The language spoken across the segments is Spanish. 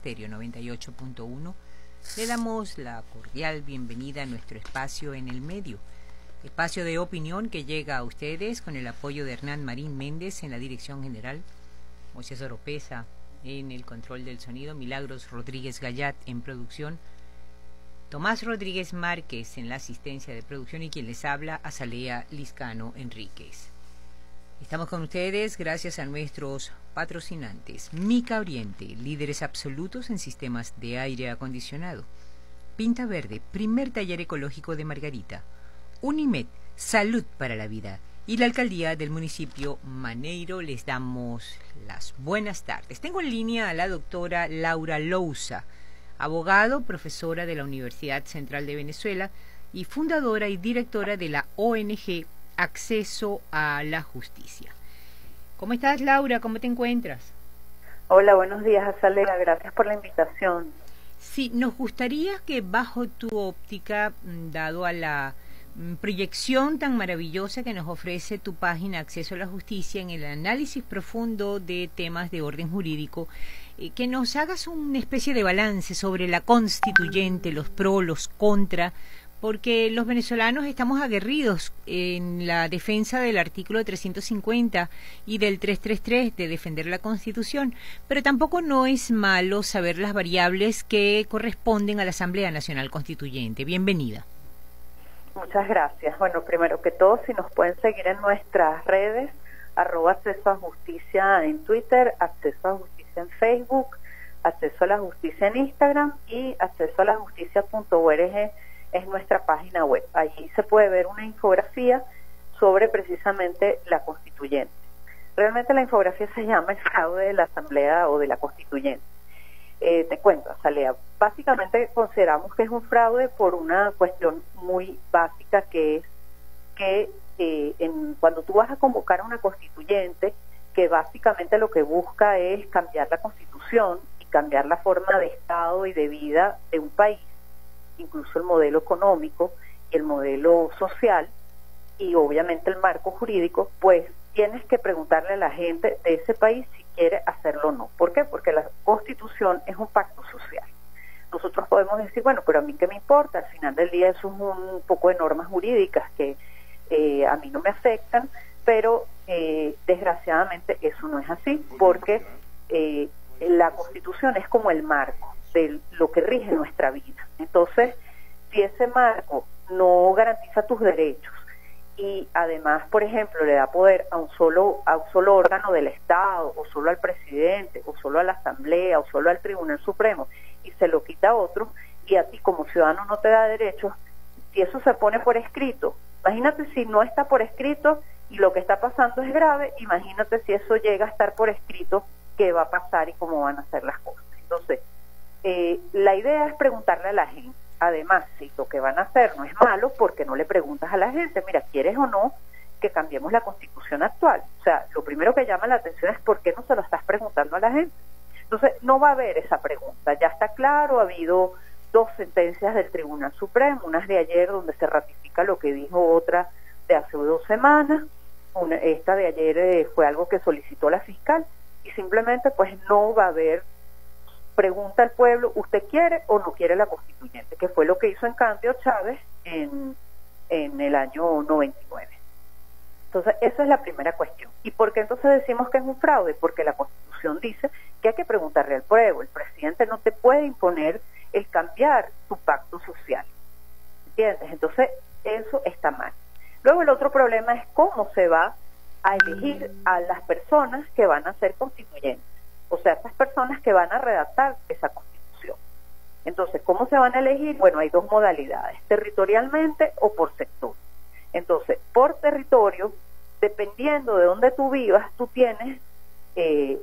Stereo 98.1, le damos la cordial bienvenida a nuestro espacio en el medio, espacio de opinión que llega a ustedes con el apoyo de Hernán Marín Méndez en la dirección general, Moisés Oropesa en el control del sonido, Milagros Rodríguez Gallat en producción, Tomás Rodríguez Márquez en la asistencia de producción y quien les habla, Azalea Liscano Enríquez. Estamos con ustedes gracias a nuestros patrocinantes. Mica Oriente, líderes absolutos en sistemas de aire acondicionado. Pinta Verde, primer taller ecológico de Margarita. Unimed, salud para la vida. Y la alcaldía del municipio Maneiro, les damos las buenas tardes. Tengo en línea a la doctora Laura Lousa, abogado, profesora de la Universidad Central de Venezuela y fundadora y directora de la ONG Acceso a la Justicia. ¿Cómo estás, Laura? ¿Cómo te encuentras? Hola, buenos días, Azalea. Gracias por la invitación. Sí, nos gustaría que bajo tu óptica, dado a la proyección tan maravillosa que nos ofrece tu página Acceso a la Justicia en el análisis profundo de temas de orden jurídico, que nos hagas una especie de balance sobre la constituyente, los pros, los contra, porque los venezolanos estamos aguerridos en la defensa del artículo 350 y del 333 de defender la Constitución, pero tampoco no es malo saber las variables que corresponden a la Asamblea Nacional Constituyente. Bienvenida. Muchas gracias. Bueno, primero que todo, si nos pueden seguir en nuestras redes, @acceso a justicia en Twitter, acceso a justicia en Facebook, acceso a la justicia en Instagram y acceso a la justicia.org es nuestra página web. Allí se puede ver una infografía sobre precisamente la constituyente. Realmente la infografía se llama el fraude de la Asamblea o de la Constituyente. Te cuento, Azalea, básicamente consideramos que es un fraude por una cuestión muy básica, que es que cuando tú vas a convocar a una constituyente, que básicamente lo que busca es cambiar la Constitución y cambiar la forma de Estado y de vida de un país, incluso el modelo económico y el modelo social y obviamente el marco jurídico, pues tienes que preguntarle a la gente de ese país si quiere hacerlo o no. ¿Por qué? Porque la Constitución es un pacto social. Nosotros podemos decir, bueno, pero a mí qué me importa, al final del día eso es un poco de normas jurídicas que a mí no me afectan, pero desgraciadamente eso no es así, porque la Constitución es como el marco de lo que rige nuestra vida. Entonces, si ese marco no garantiza tus derechos y además, por ejemplo, le da poder a un solo órgano del Estado, o solo al presidente, o solo a la Asamblea, o solo al Tribunal Supremo, y se lo quita a otro, y a ti como ciudadano no te da derechos, si eso se pone por escrito, imagínate si no está por escrito y lo que está pasando es grave, imagínate si eso llega a estar por escrito, qué va a pasar y cómo van a ser las cosas. Entonces, la idea es preguntarle a la gente. Además, si lo que van a hacer no es malo, porque no le preguntas a la gente, mira, ¿quieres o no que cambiemos la Constitución actual? O sea, lo primero que llama la atención es por qué no se lo estás preguntando a la gente. Entonces, no va a haber esa pregunta. Ya está claro, ha habido 2 sentencias del Tribunal Supremo, unas de ayer donde se ratifica lo que dijo otra de hace 2 semanas. Esta de ayer fue algo que solicitó la fiscal y simplemente pues no va a haber pregunta al pueblo, ¿usted quiere o no quiere la constituyente? Que fue lo que hizo en cambio Chávez en el año 99. Entonces, esa es la primera cuestión. ¿Y por qué entonces decimos que es un fraude? Porque la Constitución dice que hay que preguntarle al pueblo. El presidente no te puede imponer el cambiar tu pacto social. ¿Entiendes? Entonces, eso está mal. Luego, el otro problema es cómo se va a elegir a las personas que van a ser constituyentes. O sea, esas personas que van a redactar esa Constitución. Entonces, ¿cómo se van a elegir? Bueno, hay 2 modalidades, territorialmente o por sector. Entonces, por territorio, dependiendo de dónde tú vivas, tú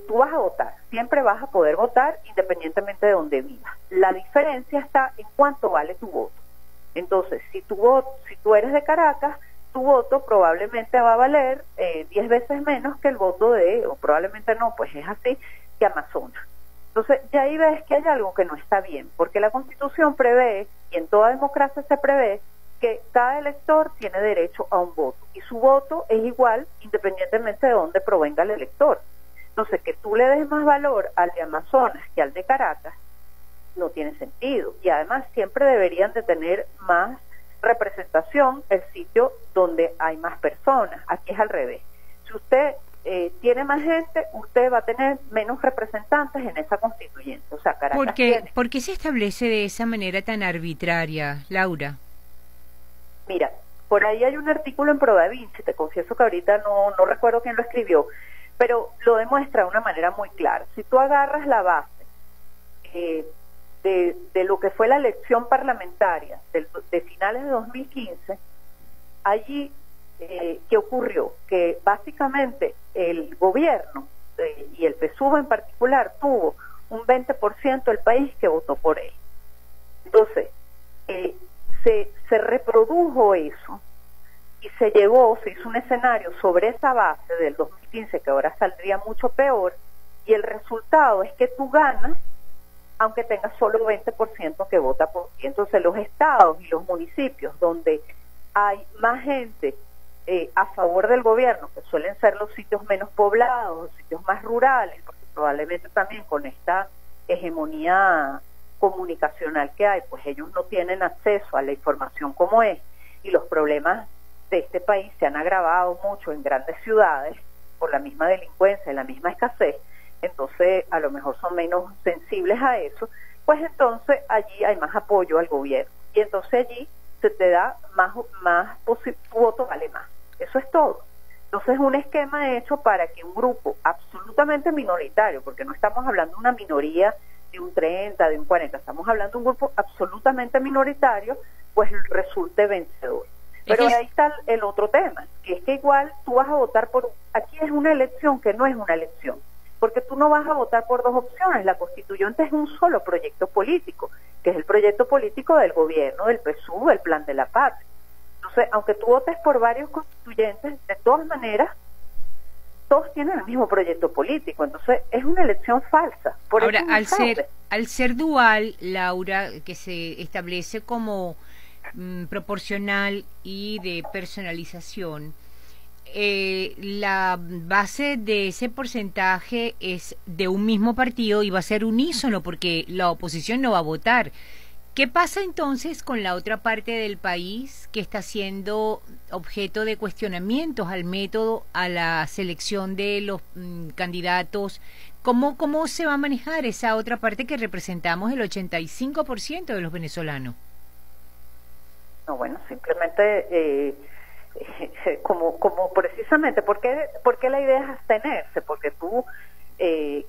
vas a votar. Siempre vas a poder votar independientemente de dónde vivas. La diferencia está en cuánto vale tu voto. Entonces, si tú eres de Caracas, tu voto probablemente va a valer 10 veces menos que el voto o probablemente no, pues es así, que Amazonas. Entonces, ya ahí ves que hay algo que no está bien, porque la Constitución prevé, y en toda democracia se prevé, que cada elector tiene derecho a un voto, y su voto es igual independientemente de dónde provenga el elector. Entonces, que tú le des más valor al de Amazonas que al de Caracas, no tiene sentido. Y además siempre deberían de tener más representación el sitio donde hay más personas. Aquí es al revés. Si usted tiene más gente, usted va a tener menos representantes en esa constituyente. O sea, Caracas ¿Por qué se establece de esa manera tan arbitraria, Laura? Mira, por ahí hay un artículo en ProDaVinci, te confieso que ahorita no recuerdo quién lo escribió, pero lo demuestra de una manera muy clara. Si tú agarras la base de lo que fue la elección parlamentaria de finales de 2015, allí, ¿qué ocurrió? Que básicamente el gobierno y el PSUV en particular tuvo un 20% del país que votó por él. Entonces, se reprodujo eso y se hizo un escenario sobre esa base del 2015 que ahora saldría mucho peor, y el resultado es que tú ganas aunque tengas solo 20% que vota por ti. Entonces los estados y los municipios donde hay más gente a favor del gobierno, que suelen ser los sitios menos poblados, los sitios más rurales, porque probablemente también con esta hegemonía comunicacional que hay, pues ellos no tienen acceso a la información como es, y los problemas de este país se han agravado mucho en grandes ciudades por la misma delincuencia y la misma escasez. Entonces a lo mejor son menos sensibles a eso, pues entonces allí hay más apoyo al gobierno, y entonces allí se te da tu voto vale más. Eso es todo. Entonces es un esquema hecho para que un grupo absolutamente minoritario, porque no estamos hablando de una minoría de un 30, de un 40, estamos hablando de un grupo absolutamente minoritario, pues resulte vencedor. Pero ahí está el otro tema, que es que igual tú vas a votar aquí es una elección que no es una elección, porque tú no vas a votar por dos opciones. La constituyente es un solo proyecto político, que es el proyecto político del gobierno, del PSUV, del Plan de la Patria. Entonces, aunque tú votes por varios constituyentes, de todas maneras, todos tienen el mismo proyecto político. Entonces, es una elección falsa. Ahora, al ser dual, Laura, que se establece como proporcional y de personalización, la base de ese porcentaje es de un mismo partido y va a ser unísono porque la oposición no va a votar. ¿Qué pasa entonces con la otra parte del país que está siendo objeto de cuestionamientos al método, a la selección de los candidatos? ¿Cómo se va a manejar esa otra parte que representamos el 85% de los venezolanos? No, bueno, simplemente como precisamente, ¿por qué la idea es abstenerse? Porque tú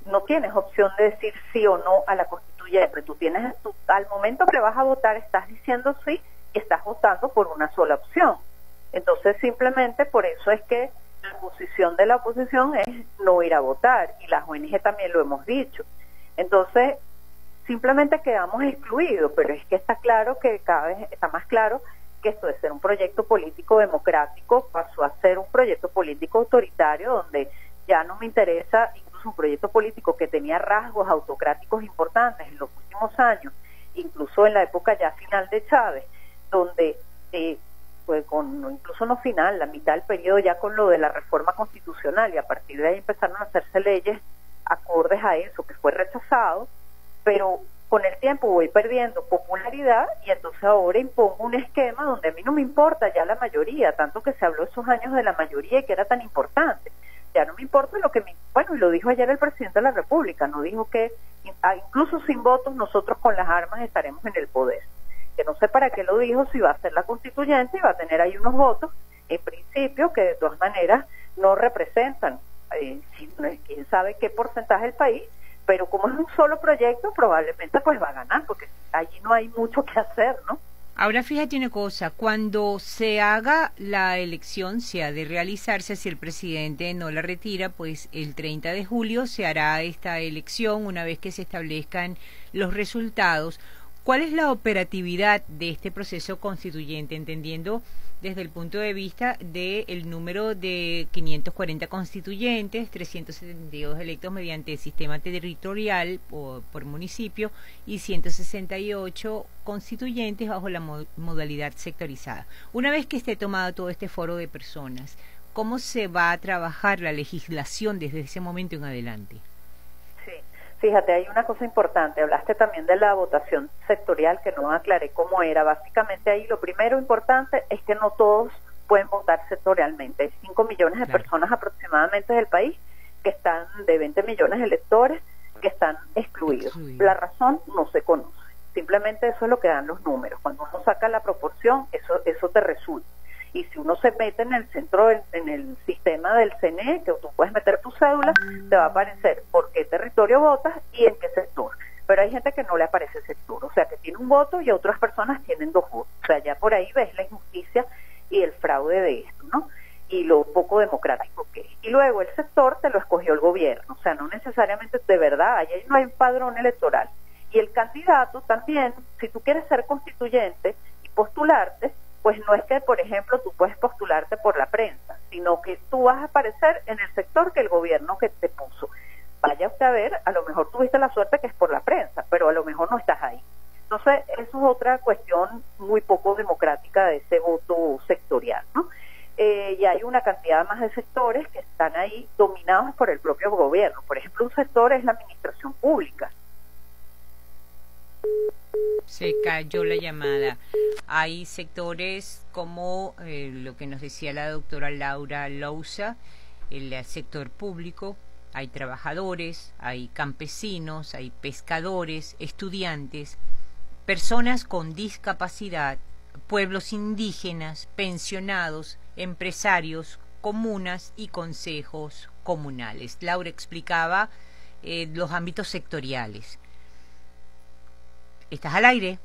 no tienes opción de decir sí o no a la constituyente. Al momento que vas a votar estás diciendo sí y estás votando por una sola opción. Entonces simplemente por eso es que la posición de la oposición es no ir a votar, y las ONG también lo hemos dicho. Entonces simplemente quedamos excluidos, pero es que está claro que cada vez está más claro que esto de ser un proyecto político democrático pasó a ser un proyecto político autoritario, donde ya no me interesa, incluso un proyecto político que tenía rasgos autocráticos importantes en los últimos años, incluso en la época ya final de Chávez, donde pues incluso no final, la mitad del periodo ya con lo de la reforma constitucional, y a partir de ahí empezaron a hacerse leyes acordes a eso, que fue rechazado, pero con el tiempo voy perdiendo popularidad, y entonces ahora impongo un esquema donde a mí no me importa ya la mayoría, tanto que se habló esos años de la mayoría y que era tan importante. Ya no me importa y lo dijo ayer el presidente de la República, no dijo que incluso sin votos nosotros con las armas estaremos en el poder. Que no sé para qué lo dijo, si va a ser la constituyente y va a tener ahí unos votos, en principio, que de todas maneras no representan, quién sabe qué porcentaje del país, pero como es un solo proyecto, probablemente pues va a ganar, porque allí no hay mucho que hacer, ¿no? Ahora fíjate una cosa, cuando se haga la elección, se ha de realizarse, si el presidente no la retira, pues el 30 de julio se hará esta elección una vez que se establezcan los resultados. ¿Cuál es la operatividad de este proceso constituyente, entendiendo desde el punto de vista del número de 540 constituyentes, 372 electos mediante el sistema territorial por municipio y 168 constituyentes bajo la modalidad sectorizada? Una vez que esté tomado todo este foro de personas, ¿cómo se va a trabajar la legislación desde ese momento en adelante? Sí, fíjate, hay una cosa importante. Hablaste también de la votación sectorial, que no aclaré cómo era. Básicamente ahí lo primero importante es que no todos pueden votar sectorialmente. Hay 5 millones de personas aproximadamente del país que están, de 20 millones de electores, que están excluidos. La razón no se conoce. Simplemente eso es lo que dan los números. Cuando uno saca la proporción, eso te resulta. Y si uno se mete en el centro, en el sistema del CNE, que tú puedes meter tu cédula, te va a aparecer por qué territorio votas y en qué sector. Pero hay gente que no le aparece sector, o sea, que tiene un voto y otras personas tienen 2 votos. O sea, ya por ahí ves la injusticia y el fraude de esto, ¿no? Y lo poco democrático que es. Y luego el sector te lo escogió el gobierno, o sea, no necesariamente de verdad, ahí no hay un padrón electoral. Y el candidato también, si tú quieres ser constituyente y postularte, pues no es que, por ejemplo, tú puedes postularte por la prensa, sino que tú vas a aparecer en el sector que el gobierno que te puso. Vaya usted a ver, a lo mejor tuviste la suerte que es por la prensa, pero a lo mejor no estás ahí. Entonces, eso es otra cuestión muy poco democrática de ese voto sectorial, ¿no? Y hay una cantidad más de sectores que están ahí dominados por el propio gobierno. Por ejemplo, un sector es la administración pública. Se cayó la llamada. Hay sectores como lo que nos decía la doctora Laura Lousa, el sector público, hay trabajadores, hay campesinos, hay pescadores, estudiantes, personas con discapacidad, pueblos indígenas, pensionados, empresarios, comunas y consejos comunales. Laura explicaba los ámbitos sectoriales. ¿Estás al aire?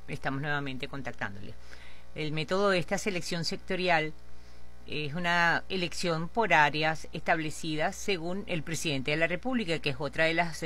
Estamos nuevamente contactándole. El método de esta selección sectorial es una elección por áreas establecidas según el presidente de la República, que es otra de las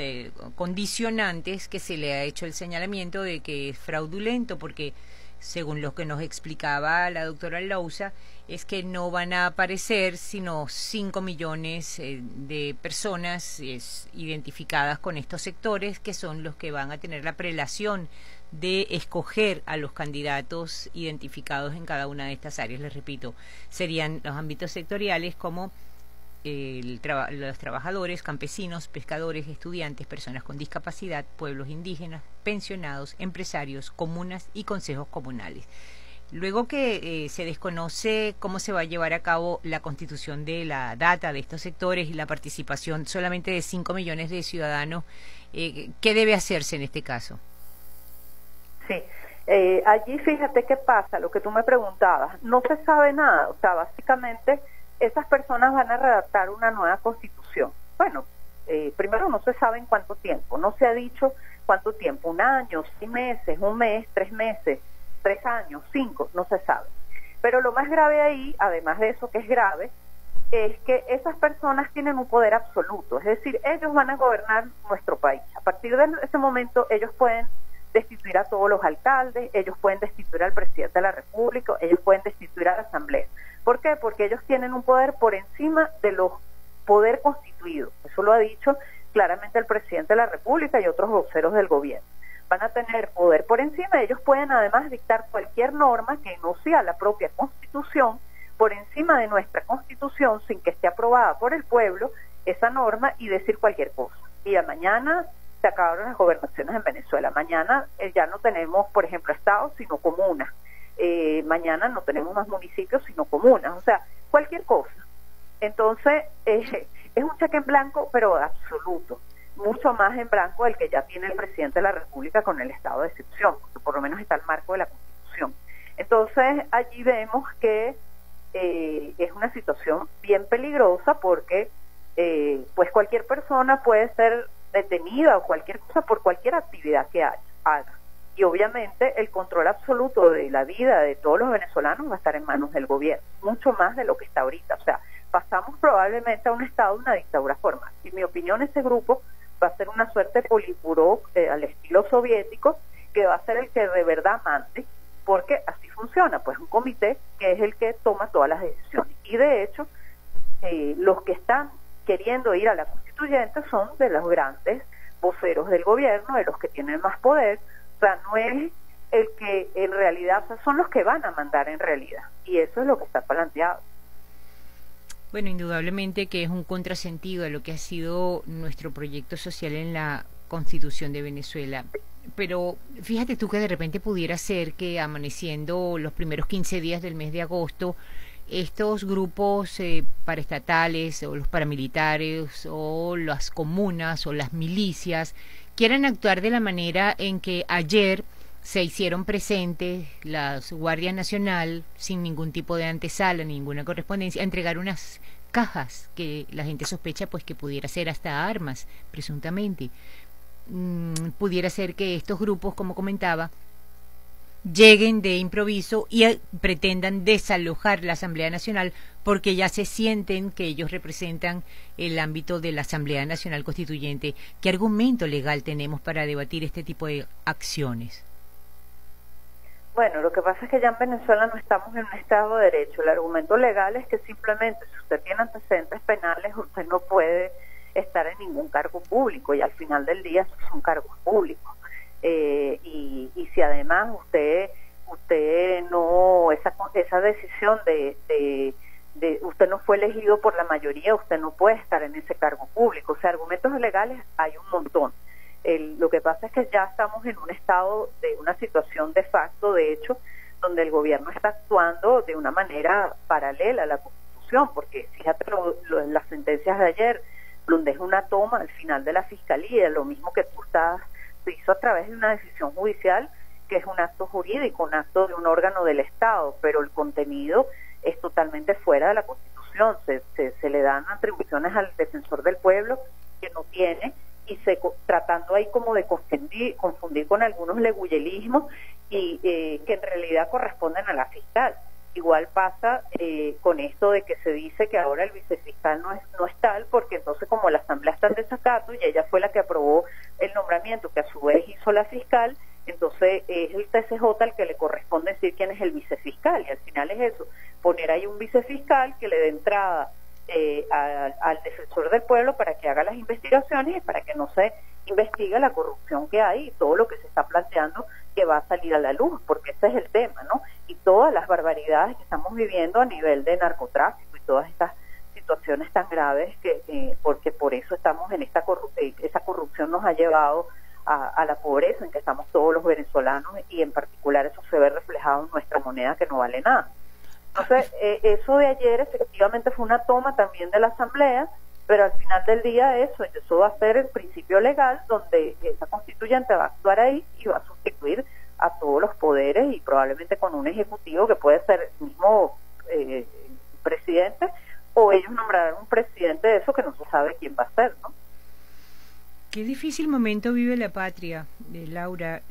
condicionantes que se le ha hecho el señalamiento de que es fraudulento, porque según lo que nos explicaba la doctora Lousa, es que no van a aparecer sino 5 millones de personas identificadas con estos sectores, que son los que van a tener la prelación de escoger a los candidatos identificados en cada una de estas áreas. Les repito, serían los ámbitos sectoriales como los trabajadores, campesinos, pescadores, estudiantes, personas con discapacidad, pueblos indígenas, pensionados, empresarios, comunas y consejos comunales. Luego que se desconoce cómo se va a llevar a cabo la constitución de la data de estos sectores y la participación solamente de 5 millones de ciudadanos, ¿qué debe hacerse en este caso? Sí, allí fíjate qué pasa, lo que tú me preguntabas, no se sabe nada, o sea, básicamente esas personas van a redactar una nueva constitución. Bueno, primero no se sabe en cuánto tiempo, no se ha dicho cuánto tiempo, 1 año, 6 meses, 1 mes, 3 meses, 3 años, 5, no se sabe. Pero lo más grave ahí, además de eso que es grave, es que esas personas tienen un poder absoluto, es decir, ellos van a gobernar nuestro país. A partir de ese momento ellos pueden destituir a todos los alcaldes, ellos pueden destituir al presidente de la República, ellos pueden destituir a la Asamblea. ¿Por qué? Porque ellos tienen un poder por encima de los poder constituidos. Eso lo ha dicho claramente el presidente de la República y otros voceros del gobierno. Van a tener poder por encima, ellos pueden además dictar cualquier norma que no sea la propia Constitución, por encima de nuestra Constitución, sin que esté aprobada por el pueblo, esa norma, y decir cualquier cosa. Y mañana se acabaron las gobernaciones en Venezuela. Mañana ya no tenemos, por ejemplo, estados, sino comunas. Mañana no tenemos más municipios, sino comunas. O sea, cualquier cosa. Entonces, es un cheque en blanco, pero absoluto. Mucho más en blanco del que ya tiene el presidente de la República con el estado de excepción, porque por lo menos está el marco de la Constitución. Entonces, allí vemos que es una situación bien peligrosa, porque pues cualquier persona puede ser detenida o cualquier cosa por cualquier actividad que haga. Y obviamente el control absoluto de la vida de todos los venezolanos va a estar en manos del gobierno, mucho más de lo que está ahorita. O sea, pasamos probablemente a un estado de una dictadura formal. En mi opinión, ese grupo va a ser una suerte de politburó al estilo soviético, que va a ser el que de verdad mande, porque así funciona, pues un comité que es el que toma todas las decisiones. Y de hecho, los que están queriendo ir a la constituyente son de los grandes voceros del gobierno, de los que tienen más poder. O sea, no es el que en realidad, o sea, son los que van a mandar en realidad, y eso es lo que está planteado. Bueno, indudablemente que es un contrasentido a lo que ha sido nuestro proyecto social en la Constitución de Venezuela. Pero fíjate tú que de repente pudiera ser que amaneciendo los primeros 15 días del mes de agosto, estos grupos paraestatales o los paramilitares o las comunas o las milicias quieran actuar de la manera en que ayer se hicieron presentes las Guardias Nacional sin ningún tipo de antesala, ninguna correspondencia, a entregar unas cajas que la gente sospecha pues que pudiera ser hasta armas, presuntamente. Pudiera ser que estos grupos, como comentaba, lleguen de improviso y pretendan desalojar la Asamblea Nacional porque ya se sienten que ellos representan el ámbito de la Asamblea Nacional Constituyente. ¿Qué argumento legal tenemos para debatir este tipo de acciones? Bueno, lo que pasa es que ya en Venezuela no estamos en un Estado de Derecho. El argumento legal es que simplemente si usted tiene antecedentes penales, usted no puede estar en ningún cargo público y al final del día esos son cargos públicos. Y si además usted no, esa decisión de usted no fue elegido por la mayoría, usted no puede estar en ese cargo público. O sea, argumentos legales hay un montón. Lo que pasa es que ya estamos en un estado de una situación de facto, de hecho, donde el gobierno está actuando de una manera paralela a la Constitución, porque fíjate las sentencias de ayer, donde es una toma al final de la Fiscalía, lo mismo que se hizo a través de una decisión judicial, que es un acto jurídico, un acto de un órgano del Estado, pero el contenido es totalmente fuera de la Constitución, se le dan atribuciones al defensor del pueblo que no tiene, y tratando ahí como de confundir con algunos leguleyelismos y que en realidad corresponden a la fiscal. Igual pasa con esto de que se dice que ahora el vicefiscal no es tal, porque entonces como la Asamblea está en desacato y ella fue la que aprobó el nombramiento que a su vez hizo la fiscal, entonces es el TCJ al que le corresponde decir quién es el vicefiscal, y al final es eso, poner ahí un vicefiscal que le dé entrada al defensor del pueblo para que haga las investigaciones y para que no se investigue la corrupción que hay y todo lo que se está planteando que va a salir a la luz, porque ese es el tema, ¿no? Y todas las barbaridades que estamos viviendo a nivel de narcotráfico y todas estas situaciones tan graves porque por eso estamos en esa corrupción nos ha llevado a la pobreza en que estamos todos los venezolanos, y en particular eso se ve reflejado en nuestra moneda que no vale nada. Entonces, eso de ayer efectivamente fue una toma también de la Asamblea, pero al final del día eso va a ser el principio legal donde esa constituyente va a actuar ahí y va a sustituir a todos los poderes y probablemente con un ejecutivo que puede ser el mismo presidente, o ellos nombrarán un presidente de eso que no se sabe quién va a ser, ¿no? Qué difícil momento vive la patria, Laura.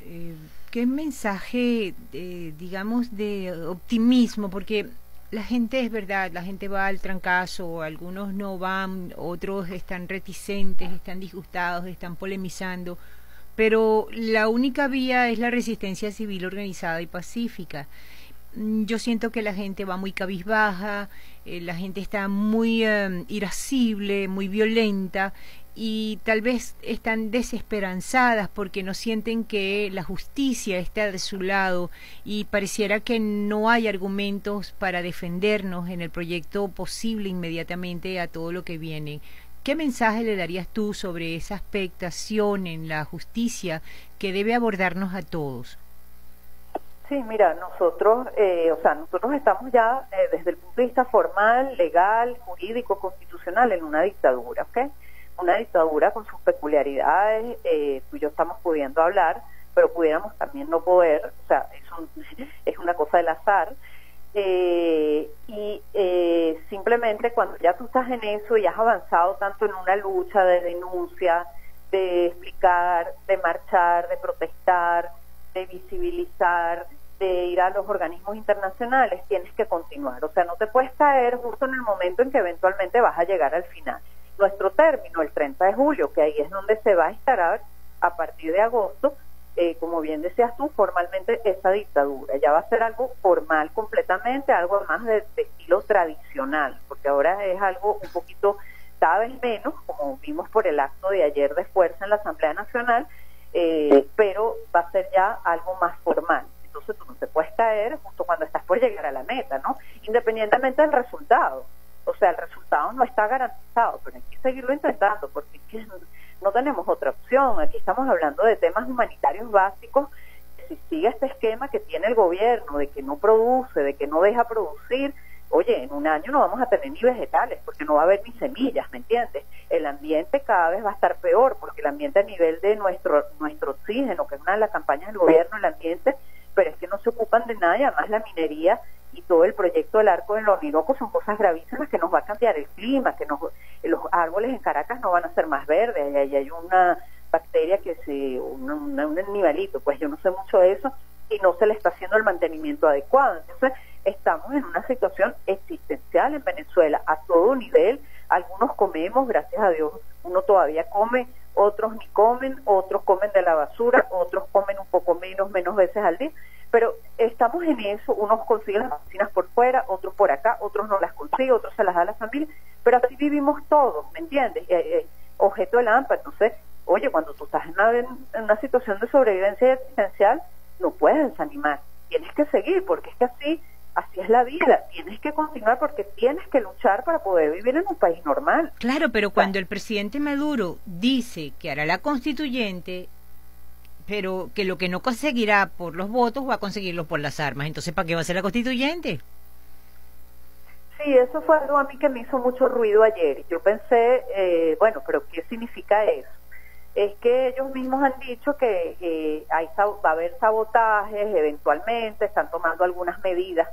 Qué mensaje, digamos, de optimismo, porque la gente, es verdad, la gente va al trancazo, algunos no van, otros están reticentes, están disgustados, están polemizando, pero la única vía es la resistencia civil organizada y pacífica. Yo siento que la gente va muy cabizbaja, la gente está muy irascible, muy violenta, y tal vez están desesperanzadas porque no sienten que la justicia está de su lado y pareciera que no hay argumentos para defendernos en el proyecto posible inmediatamente a todo lo que viene. ¿Qué mensaje le darías tú sobre esa expectación en la justicia que debe abordarnos a todos? Sí, mira, nosotros estamos ya desde el punto de vista formal, legal, jurídico, constitucional en una dictadura, ¿ok? Una dictadura con sus peculiaridades, tú y yo estamos pudiendo hablar, pero pudiéramos también no poder, o sea, es una cosa del azar, simplemente cuando ya tú estás en eso y has avanzado tanto en una lucha de denuncia, de explicar, de marchar, de protestar, de visibilizar, de ir a los organismos internacionales, tienes que continuar, o sea, no te puedes caer justo en el momento en que eventualmente vas a llegar al final. Nuestro término, el 30 de julio, que ahí es donde se va a instalar a partir de agosto, como bien decías tú, formalmente esa dictadura. Ya va a ser algo formal completamente, algo más de estilo tradicional, porque ahora es algo un poquito, cada vez menos, como vimos por el acto de ayer de fuerza en la Asamblea Nacional, pero va a ser ya algo más formal. Entonces tú no te puedes caer justo cuando estás por llegar a la meta, ¿no? Independientemente del resultado. O sea, el resultado no está garantizado, pero hay que seguirlo intentando, porque es que no tenemos otra opción. Aquí estamos hablando de temas humanitarios básicos. Si sigue este esquema que tiene el gobierno de que no produce, de que no deja producir, oye, en un año no vamos a tener ni vegetales, porque no va a haber ni semillas, ¿me entiendes? El ambiente cada vez va a estar peor, porque el ambiente a nivel de nuestro oxígeno, que es una de las campañas del gobierno, el ambiente, pero es que no se ocupan de nada, y además la minería y todo el proyecto del Arco del Orinoco son cosas gravísimas que nos va a cambiar el clima, que los árboles en Caracas no van a ser más verdes, y hay una bacteria un animalito, pues yo no sé mucho de eso, y no se le está haciendo el mantenimiento adecuado. Entonces estamos en una situación existencial en Venezuela a todo nivel. Algunos comemos, gracias a Dios uno todavía come, otros ni comen, otros comen de la basura, otros comen un poco menos veces al día, pero estamos en eso. Unos consiguen las vacunas por fuera, otros por acá, otros no las consiguen, otros se las da a la familia, pero así vivimos todos, ¿me entiendes? Objeto de la AMPA. Entonces, oye, cuando tú estás en una situación de sobrevivencia existencial, no puedes desanimar, tienes que seguir, porque es que así es la vida, tienes que continuar porque tienes que luchar para poder vivir en un país normal. Claro, pero cuando el presidente Maduro dice que hará la constituyente, pero que lo que no conseguirá por los votos va a conseguirlo por las armas, entonces ¿para qué va a ser la constituyente? Sí, eso fue algo a mí que me hizo mucho ruido ayer. Yo pensé, bueno, pero ¿qué significa eso? Es que ellos mismos han dicho que va a haber sabotajes eventualmente, están tomando algunas medidas.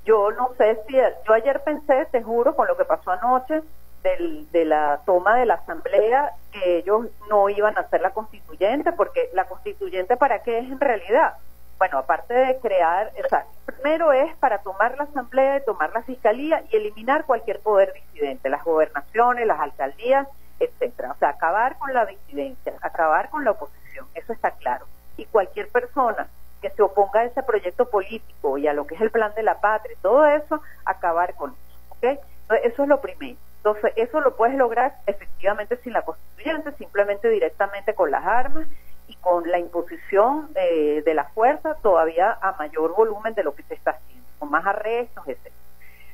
Yo no sé si, yo ayer pensé, te juro, con lo que pasó anoche, de la toma de la asamblea, que ellos no iban a hacer la constituyente, porque la constituyente, ¿para qué es en realidad? Bueno, aparte de crear, o sea, primero es para tomar la asamblea, tomar la fiscalía y eliminar cualquier poder disidente, las gobernaciones, las alcaldías, etcétera. O sea, acabar con la disidencia, acabar con la oposición, eso está claro. Y cualquier persona que se oponga a ese proyecto político y a lo que es el plan de la patria, todo eso, acabar con eso, ¿ok? Entonces, eso es lo primero. Entonces, eso lo puedes lograr efectivamente sin la constituyente, simplemente directamente con las armas y con la imposición de la fuerza todavía a mayor volumen de lo que se está haciendo, con más arrestos, etcétera.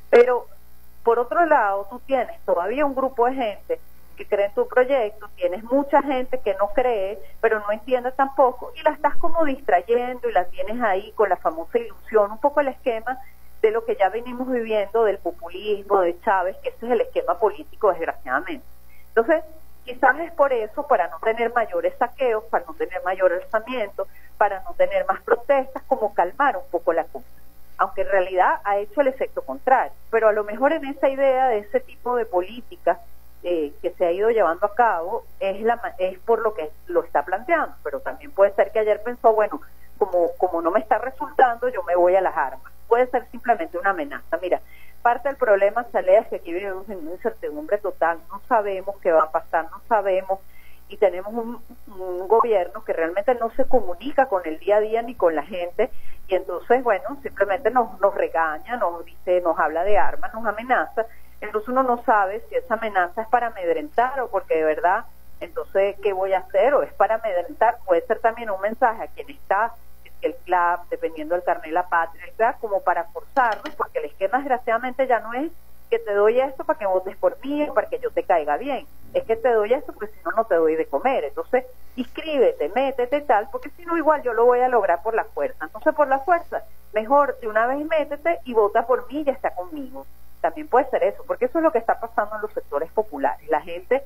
Pero, por otro lado, tú tienes todavía un grupo de gente que cree en tu proyecto, tienes mucha gente que no cree, pero no entiende tampoco, y la estás como distrayendo y la tienes ahí con la famosa ilusión, un poco el esquema de lo que ya venimos viviendo del populismo, de Chávez, que ese es el esquema político, desgraciadamente. Entonces, quizás es por eso, para no tener mayores saqueos, para no tener mayor alzamiento, para no tener más protestas, como calmar un poco la cosa, aunque en realidad ha hecho el efecto contrario, pero a lo mejor en esa idea de ese tipo de política que se ha ido llevando a cabo es por lo que lo está planteando, pero también puede ser que ayer pensó, bueno, como no me está resultando, yo me voy a las armas. Puede ser simplemente una amenaza. Mira, parte del problema, Salea, es que aquí vivimos en una incertidumbre total, no sabemos qué va a pasar, no sabemos, y tenemos un gobierno que realmente no se comunica con el día a día ni con la gente, y entonces, bueno, simplemente nos regaña, nos dice, nos habla de armas, nos amenaza. Entonces uno no sabe si esa amenaza es para amedrentar o porque de verdad, entonces, ¿qué voy a hacer? O es para amedrentar, puede ser también un mensaje a quien está, el CLAP, dependiendo del carnet de la patria, el CLAP, como para forzarnos, porque el esquema desgraciadamente ya no es que te doy esto para que votes por mí o para que yo te caiga bien, es que te doy esto porque si no, no te doy de comer. Entonces, inscríbete, métete tal, porque si no, igual yo lo voy a lograr por la fuerza. Entonces, por la fuerza, mejor de una vez métete y vota por mí y ya está conmigo. También puede ser eso, porque eso es lo que está pasando en los sectores populares. La gente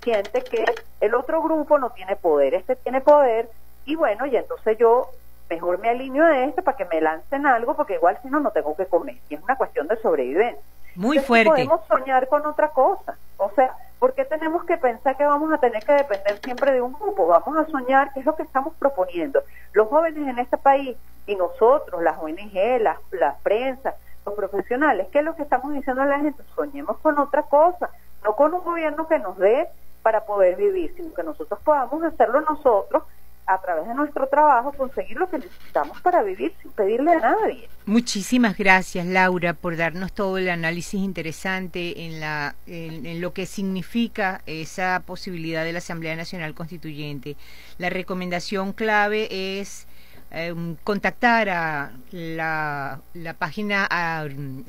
siente que el otro grupo no tiene poder, este tiene poder, y bueno, y entonces yo mejor me alineo a este para que me lancen algo, porque igual si no, no tengo que comer. Y es una cuestión de sobrevivencia. Muy fuerte. Podemos soñar con otra cosa. O sea, ¿por qué tenemos que pensar que vamos a tener que depender siempre de un grupo? Vamos a soñar, que es lo que estamos proponiendo. Los jóvenes en este país y nosotros, las ONG, la prensa, los profesionales, ¿qué es lo que estamos diciendo a la gente? Soñemos con otra cosa, no con un gobierno que nos dé para poder vivir, sino que nosotros podamos hacerlo nosotros a través de nuestro trabajo, conseguir lo que necesitamos para vivir sin pedirle a nadie. Muchísimas gracias, Laura, por darnos todo el análisis interesante en lo que significa esa posibilidad de la Asamblea Nacional Constituyente. La recomendación clave es contactar a la página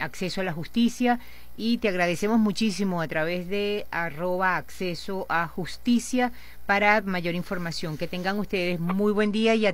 Acceso a la Justicia y te agradecemos muchísimo a través de @acceso a justicia para mayor información. Que tengan ustedes muy buen día y a